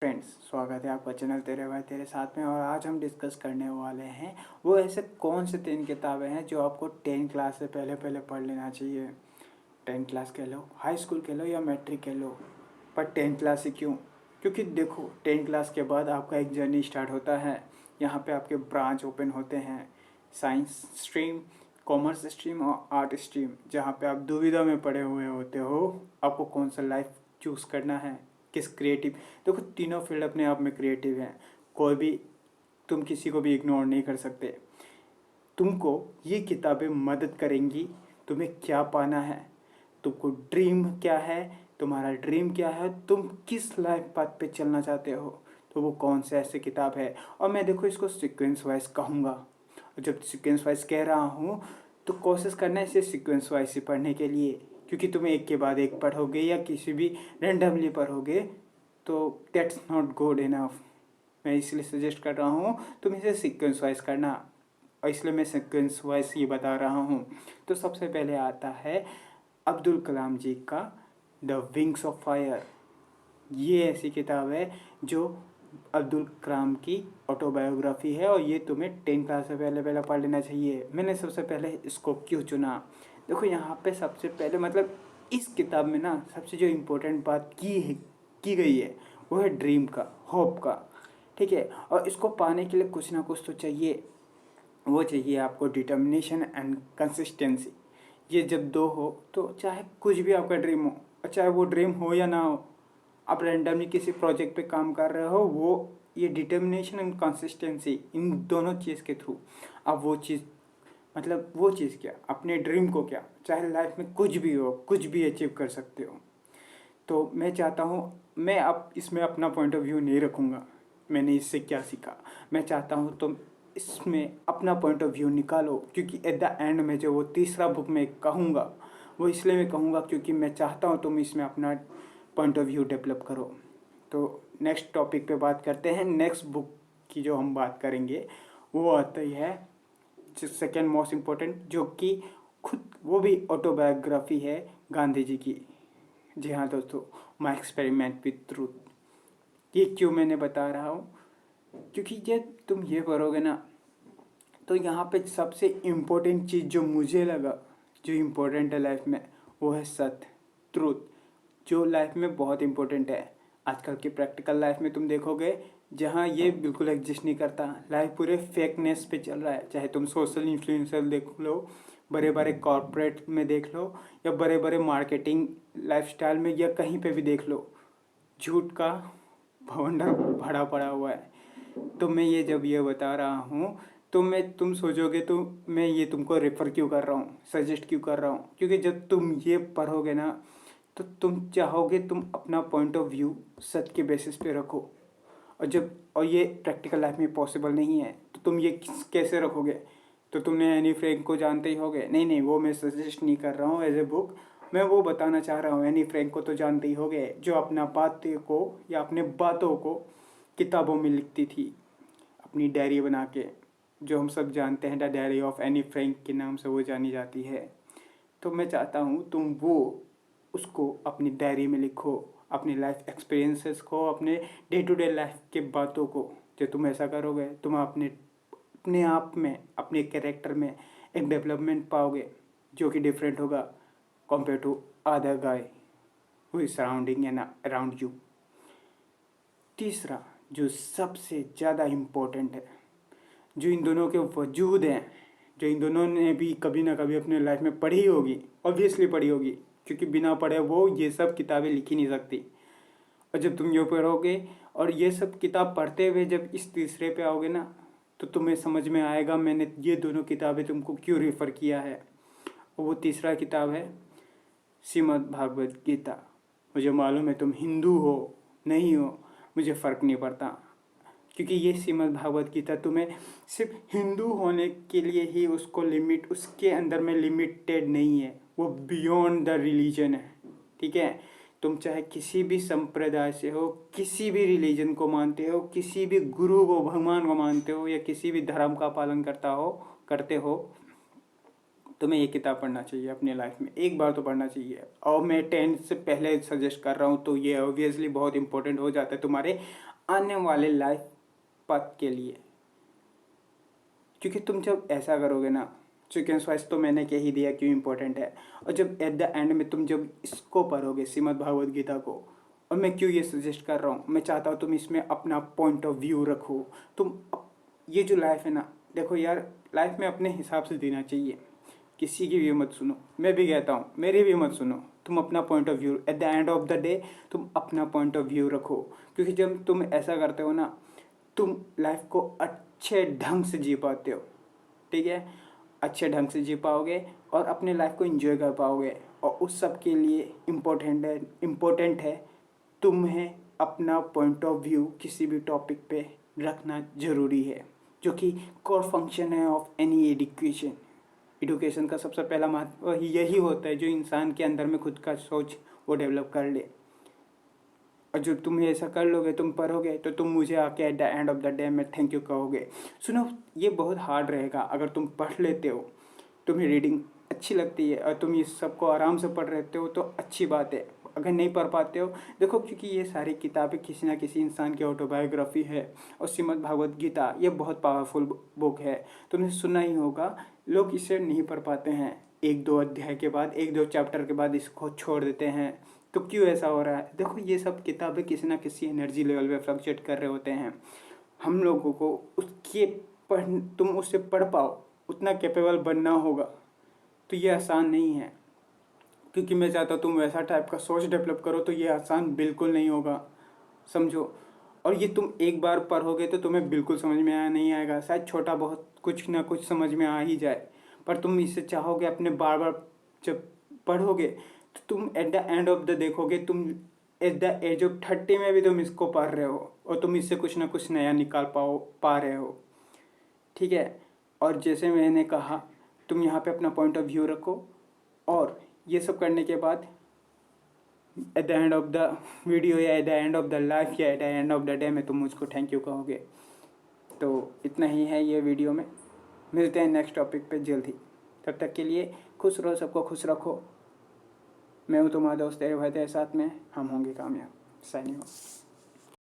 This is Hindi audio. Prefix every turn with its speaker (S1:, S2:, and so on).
S1: फ्रेंड्स, स्वागत है आपका चैनल तेरे भाई तेरे साथ में। और आज हम डिस्कस करने वाले हैं वो ऐसे कौन से 3 किताबें हैं जो आपको 10 क्लास से पहले पहले पढ़ लेना चाहिए। 10 क्लास कह लो, हाई स्कूल कह लो या मैट्रिक कह लो, पर 10 क्लास से क्यों? क्योंकि देखो 10 क्लास के बाद आपका एक जर्नी स्टार्ट होता है। यहाँ पे आपके ब्रांच ओपन होते हैं, साइंस स्ट्रीम, कॉमर्स स्ट्रीम और आर्ट स्ट्रीम, जहाँ पे आप दुविधा में पड़े हुए होते हो आपको कौन सा लाइफ चूज़ करना है, किस क्रिएटिव। देखो तीनों फील्ड अपने आप में क्रिएटिव हैं, कोई भी, तुम किसी को भी इग्नोर नहीं कर सकते। तुमको ये किताबें मदद करेंगी तुम्हें क्या पाना है, तुमको ड्रीम क्या है, तुम्हारा ड्रीम क्या है, तुम किस लाइफ पाथ पे चलना चाहते हो, तो वो कौन सा ऐसी किताब है। और मैं देखो इसको सीक्वेंस वाइज कहूँगा, और जब सीक्वेंस वाइज कह रहा हूँ तो कोशिश करना है इसे सीक्वेंस वाइज ही पढ़ने के लिए, क्योंकि तुम्हें एक के बाद एक पढ़ोगे या किसी भी रेंडमली पढ़ोगे तो दैट्स नॉट गुड इनफ। मैं इसलिए सजेस्ट कर रहा हूँ तुम इसे सीक्वेंस वाइज करना, और इसलिए मैं सीक्वेंस वाइज ये बता रहा हूँ। तो सबसे पहले आता है अब्दुल कलाम जी का द विंग्स ऑफ फायर। ये ऐसी किताब है जो अब्दुल कलाम की ऑटोबायोग्राफी है, और ये तुम्हें 10 क्लास से पहले पहले पढ़ लेना चाहिए। मैंने सबसे पहले इसको क्यों चुना, देखो यहाँ पे सबसे पहले मतलब इस किताब में ना सबसे जो इम्पोर्टेंट बात की गई है वो है ड्रीम का, होप का, ठीक है। और इसको पाने के लिए कुछ ना कुछ तो चाहिए, वो चाहिए आपको डिटर्मिनेशन एंड कंसिस्टेंसी। ये जब दो हो तो चाहे कुछ भी आपका ड्रीम हो, और चाहे वो ड्रीम हो या ना हो, आप रैंडमली किसी प्रोजेक्ट पे काम कर रहे हो, वो ये डिटर्मिनेशन एंड कंसिस्टेंसी, इन दोनों चीज़ के थ्रू आप वो चीज़, मतलब वो चीज़ क्या, अपने ड्रीम को क्या, चाहे लाइफ में कुछ भी हो, कुछ भी अचीव कर सकते हो। तो मैं चाहता हूँ, मैं अब इसमें अपना पॉइंट ऑफ व्यू नहीं रखूँगा मैंने इससे क्या सीखा, मैं चाहता हूँ तुम इसमें अपना पॉइंट ऑफ व्यू निकालो, क्योंकि एट द एंड में जो वो तीसरा बुक मैं कहूँगा वो इसलिए मैं कहूँगा क्योंकि मैं चाहता हूँ तुम इसमें अपना पॉइंट ऑफ व्यू डेवलप करो। तो नेक्स्ट टॉपिक पे बात करते हैं। नेक्स्ट बुक की जो हम बात करेंगे वो आती है सेकेंड मोस्ट इम्पोर्टेंट, जो कि खुद वो भी ऑटोबायोग्राफी है गांधी जी की। जी हाँ दोस्तों, माई एक्सपेरिमेंट विथ ट्रूथ। ये क्यों मैंने बता रहा हूँ, क्योंकि जब तुम ये पढ़ोगे ना तो यहाँ पे सबसे इम्पोर्टेंट चीज़ जो मुझे लगा, जो इम्पोर्टेंट है लाइफ में, वो है सत्य, ट्रूथ, जो लाइफ में बहुत इम्पोर्टेंट है। आजकल की प्रैक्टिकल लाइफ में तुम देखोगे जहाँ ये बिल्कुल एग्जिस्ट नहीं करता, लाइफ पूरे फेकनेस पे चल रहा है। चाहे तुम सोशल इन्फ्लुएंसर देख लो, बड़े बड़े कॉरपोरेट में देख लो, या बड़े बड़े मार्केटिंग लाइफस्टाइल में, या कहीं पे भी देख लो, झूठ का भवंडर भरा पड़ा हुआ है। तो मैं ये जब ये बता रहा हूँ तो तुम सोचोगे तो मैं ये तुमको रेफ़र क्यों कर रहा हूँ, सजेस्ट क्यों कर रहा हूँ, क्योंकि जब तुम ये पढ़ोगे ना तो तुम चाहोगे तुम अपना पॉइंट ऑफ व्यू सच के बेसिस पे रखो। और ये प्रैक्टिकल लाइफ में पॉसिबल नहीं है, तो तुम ये कैसे रखोगे। तो तुमने एनी फ्रैंक को जानते ही होगे, नहीं नहीं वो मैं सजेस्ट नहीं कर रहा हूँ एज ए बुक, मैं वो बताना चाह रहा हूँ। एनी फ्रैंक को तो जानते ही होगे, जो अपना बातें को या अपने बातों को किताबों में लिखती थी अपनी डायरी बना के, जो हम सब जानते हैं the diary of Anne Frank के नाम से वो जानी जाती है। तो मैं चाहता हूँ तुम वो उसको अपनी डायरी में लिखो, अपनी लाइफ एक्सपीरियंसेस को, अपने डे टू डे लाइफ के बातों को। जो तुम ऐसा करोगे तुम अपने अपने आप में, अपने कैरेक्टर में एक डेवलपमेंट पाओगे जो कि डिफरेंट होगा compare to other guy who is surrounding and around you. तीसरा जो सबसे ज़्यादा इम्पोर्टेंट है, जो इन दोनों के वजूद हैं, जो इन दोनों ने भी कभी ना कभी अपने लाइफ में पढ़ी होगी, ऑब्वियसली पढ़ी होगी, क्योंकि बिना पढ़े वो ये सब किताबें लिख ही नहीं सकती। और जब तुम ये पढ़ोगे और ये सब किताब पढ़ते हुए जब इस तीसरे पे आओगे ना तो तुम्हें समझ में आएगा मैंने ये दोनों किताबें तुमको क्यों रेफ़र किया है। और वो तीसरा किताब है श्रीमद् भागवत गीता। मुझे मालूम है तुम हिंदू हो नहीं हो, मुझे फ़र्क नहीं पड़ता, क्योंकि ये श्रीमद् भागवत गीता तुम्हें सिर्फ हिंदू होने के लिए ही उसको लिमिट, उसके अंदर में लिमिटेड नहीं है, वो बियॉन्ड द रिलीजन है, ठीक है। तुम चाहे किसी भी संप्रदाय से हो, किसी भी रिलीजन को मानते हो, किसी भी गुरु को, भगवान को मानते हो, या किसी भी धर्म का पालन करते हो, तुम्हें ये किताब पढ़ना चाहिए अपनी लाइफ में, एक बार तो पढ़ना चाहिए। और मैं 10 से पहले सजेस्ट कर रहा हूँ तो ये ऑब्वियसली बहुत इंपॉर्टेंट हो जाता है तुम्हारे आने वाले लाइफ पथ के लिए। क्योंकि तुम जब ऐसा करोगे ना, सीक्वेंस वाइज तो मैंने कह ही दिया क्यों इंपॉर्टेंट है, और जब एट द एंड में तुम जब इसको पढ़ोगे श्रीमद् भागवत गीता को, और मैं क्यों ये सजेस्ट कर रहा हूँ, मैं चाहता हूँ तुम इसमें अपना पॉइंट ऑफ व्यू रखो। ये जो लाइफ है ना, देखो यार, लाइफ में अपने हिसाब से जीना चाहिए, किसी की भी मत सुनो। मैं भी कहता हूँ मेरी भी मत सुनो, तुम अपना point of view, eight the end of the day तुम अपना पॉइंट ऑफ व्यू रखो। क्योंकि जब तुम ऐसा करते हो ना, तुम लाइफ को अच्छे ढंग से जी पाते हो, ठीक है, अच्छे ढंग से जी पाओगे और अपने लाइफ को एंजॉय कर पाओगे। और उस सब के लिए इम्पोर्टेंट है तुम्हें अपना पॉइंट ऑफ व्यू किसी भी टॉपिक पे रखना ज़रूरी है, जो कि कोर फंक्शन है ऑफ एनी एजुकेशन। एजुकेशन का सबसे पहला महत्व यही होता है, जो इंसान के अंदर में खुद का सोच वो डेवलप कर ले। और जब तुम ऐसा कर लोगे, तुम पढ़ोगे, तो तुम मुझे आके eight the end of the day में थैंक यू कहोगे। सुनो, ये बहुत हार्ड रहेगा। अगर तुम पढ़ लेते हो, तुम्हें रीडिंग अच्छी लगती है और तुम इस सब को आराम से पढ़ लेते हो तो अच्छी बात है। अगर नहीं पढ़ पाते हो, देखो, क्योंकि ये सारी किताबें किसी ना किसी इंसान की ऑटोबायोग्राफी है। और श्रीमद् भागवत गीता ये बहुत पावरफुल बुक है, तुमने सुना ही होगा। लोग इसे नहीं पढ़ पाते हैं, एक दो अध्याय के बाद, एक दो चैप्टर के बाद इसको छोड़ देते हैं। तो क्यों ऐसा हो रहा है? देखो, ये सब किताबें किसी ना किसी एनर्जी लेवल पे फ्लक्चुएट कर रहे होते हैं। हम लोगों को उसके तुम उससे पढ़ पाओ उतना कैपेबल बनना होगा। तो ये आसान नहीं है, क्योंकि मैं चाहता हूँ तुम वैसा टाइप का सोच डेवलप करो, तो ये आसान बिल्कुल नहीं होगा, समझो। और ये तुम एक बार पढ़ोगे तो तुम्हें बिल्कुल समझ में नहीं आएगा, शायद छोटा बहुत कुछ ना कुछ समझ में आ ही जाए। पर तुम इसे चाहोगे अपने बार बार जब पढ़ोगे, तो तुम eight the end of the देखोगे, तुम एट द एज ऑफ 30 में भी तुम इसको पढ़ रहे हो और तुम इससे कुछ ना कुछ नया निकाल पा रहे हो, ठीक है। और जैसे मैंने कहा, तुम यहाँ पे अपना पॉइंट ऑफ व्यू रखो, और ये सब करने के बाद at the end of the video या at the end of the life या at the end of the day में तुम मुझको थैंक यू कहोगे। तो इतना ही है ये वीडियो में, मिलते हैं नेक्स्ट टॉपिक पे जल्द ही। तब तक के लिए खुश रहो, सबको खुश रखो। मैं हूँ तुम्हारा दोस्त, तेरे भाई तेरे साथ में, हम होंगे कामयाब। Signing off.